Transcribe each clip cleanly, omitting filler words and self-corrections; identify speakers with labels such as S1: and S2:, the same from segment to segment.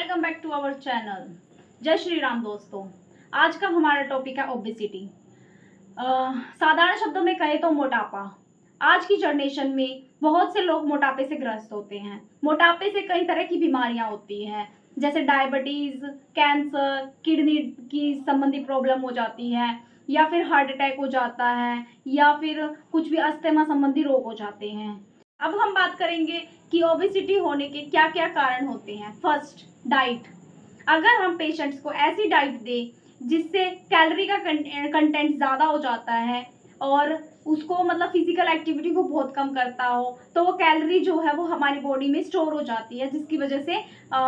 S1: Welcome back to our channel. जय श्री राम दोस्तों। आज का हमारा टॉपिक है ओबेसिटी। साधारण शब्दों में कहें तो मोटापा। आज की जनरेशन में बहुत से लोग मोटापे से ग्रस्त होते हैं। मोटापे से कई तरह की बीमारियां होती हैं, जैसे डायबिटीज, कैंसर, किडनी की संबंधी प्रॉब्लम हो जाती है, या फिर हार्ट अटैक हो जाता है, या फिर कुछ भी अस्थमा संबंधी रोग हो जाते हैं। अब हम बात करेंगे कि ओबेसिटी होने के क्या क्या कारण होते हैं। First, diet. अगर हम पेशेंट्स को ऐसी डाइट दें जिससे कैलोरी का कंटेंट ज़्यादा हो जाता है और उसको मतलब फिजिकल एक्टिविटी को बहुत कम करता हो, तो वो कैलोरी जो है वो हमारी बॉडी में स्टोर हो जाती है, जिसकी वजह से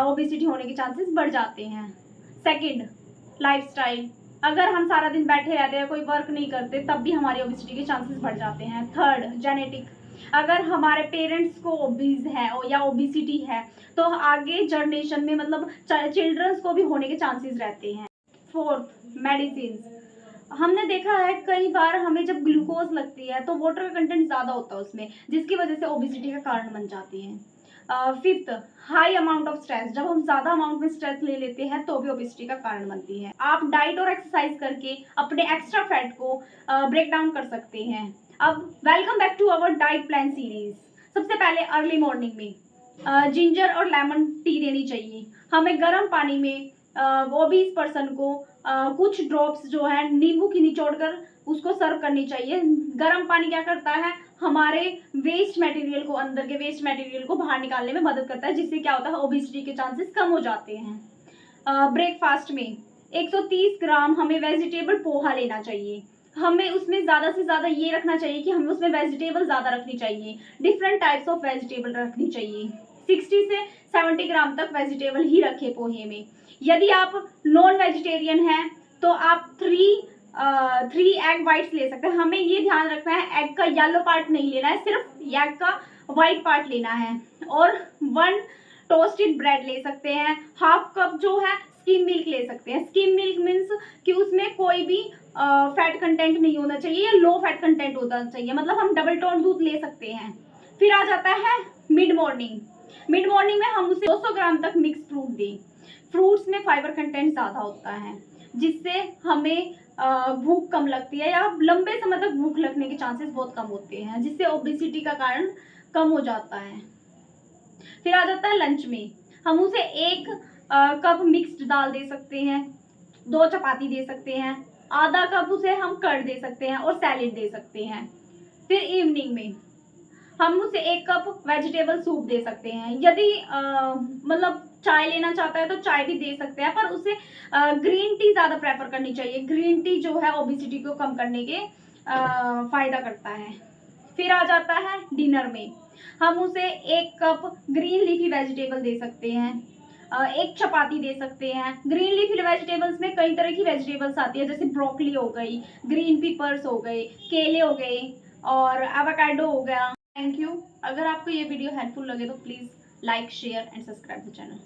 S1: ओबेसिटी होने के चांसेस बढ़ जाते हैं। Second, lifestyle. अगर हम सारा दिन बैठे रहते हैं, कोई वर्क नहीं करते, तब भी हमारी ओबेसिटी के चांसेस बढ़ जाते हैं। Third, genetic. अगर हमारे पेरेंट्स को ओबीज है या ओबेसिटी है तो आगे जनरेशन में मतलब चिल्ड्रंस को भी होने के चांसेस रहते हैं। Fourth, medicine. हमने देखा है कई बार हमें जब ग्लूकोज लगती है तो वाटर का कंटेंट ज़्यादा होता है उसमें, जिसकी वजह से ओबेसिटी का कारण बन जाती है। Fifth, high amount of stress. जब हम ज़्यादा अमाउंट में स्ट्रेस ले लेते हैं तो भी ओबेसिटी का कारण बनती है। आप डाइट और एक्सरसाइज करके अपने एक्स्ट्रा फैट को ब्रेक डाउन कर सकते हैं। अब welcome back to our diet plan series. सबसे पहले अर्ली मॉर्निंग में जिंजर और लेमन टी देनी चाहिए। हमें गर्म पानी में ओबीस पर्सन को कुछ ड्रॉप्स जो है नींबू की निचोड़कर उसको सर्व करनी चाहिए। गर्म पानी क्या करता है, हमारे वेस्ट मटेरियल को, अंदर के वेस्ट मटेरियल को बाहर निकालने में मदद करता है, जिससे क्या होता है ओबेसिटी के चांसेस कम हो जाते हैं। ब्रेकफास्ट में 130 ग्राम हमें वेजिटेबल पोहा लेना चाहिए। हमें उसमें ज़्यादा से ज़्यादा ये रखना चाहिए कि हमें उसमें वेजिटेबल ज़्यादा रखनी चाहिए, डिफरेंट टाइप्स ऑफ वेजिटेबल रखनी चाहिए। 60 से 70 ग्राम तक वेजिटेबल ही रखें पोहे में। यदि आप नॉन वेजिटेरियन हैं तो आप थ्री एग वाइट्स ले सकते हैं। हमें ये ध्यान रखना है एग का येलो पार्ट नहीं लेना है, सिर्फ एग का वाइट पार्ट लेना है। और 1 टोस्टेड ब्रेड ले सकते हैं। हाफ कप जो है स्किम मिल्क ले सकते हैं। स्किम मिल्क मीन्स कि उसमें कोई भी फैट कंटेंट नहीं होना चाहिए या लो फैट कंटेंट होना चाहिए, मतलब हम डबल टोन दूध ले सकते हैं। फिर आ जाता है मिड मॉर्निंग। मिड मॉर्निंग में हम उसे 200 ग्राम तक मिक्स फ्रूट दें। फ्रूट्स में फाइबर कंटेंट ज़्यादा होता है, जिससे हमें भूख कम लगती है या लंबे समय तक भूख लगने के चांसेस बहुत कम होते हैं, जिससे ओबेसिटी का कारण कम हो जाता है। फिर आ जाता है लंच में, हम उसे 1 कप मिक्स्ड दाल दे सकते हैं, 2 चपाती दे सकते हैं, आधा कप उसे हम कर्ड दे सकते हैं और सैलेड दे सकते हैं। फिर इवनिंग में हम उसे 1 कप वेजिटेबल सूप दे सकते हैं। यदि मतलब चाय लेना चाहता है तो चाय भी दे सकते हैं, पर उसे ग्रीन टी ज़्यादा प्रेफर करनी चाहिए। ग्रीन टी जो है ओबेसिटी को कम करने के फायदा करता है। फिर आ जाता है डिनर में, हम उसे 1 कप ग्रीन लीफी वेजिटेबल दे सकते हैं, 1 चपाती दे सकते हैं। ग्रीन लीफी वेजिटेबल्स में कई तरह की वेजिटेबल्स आती है, जैसे ब्रोकली हो गई, ग्रीन पीपर्स हो गए, केले हो गए और एवोकाडो हो गया। Thank you. अगर आपको ये वीडियो हेल्पफुल लगे तो please like, share and subscribe the channel.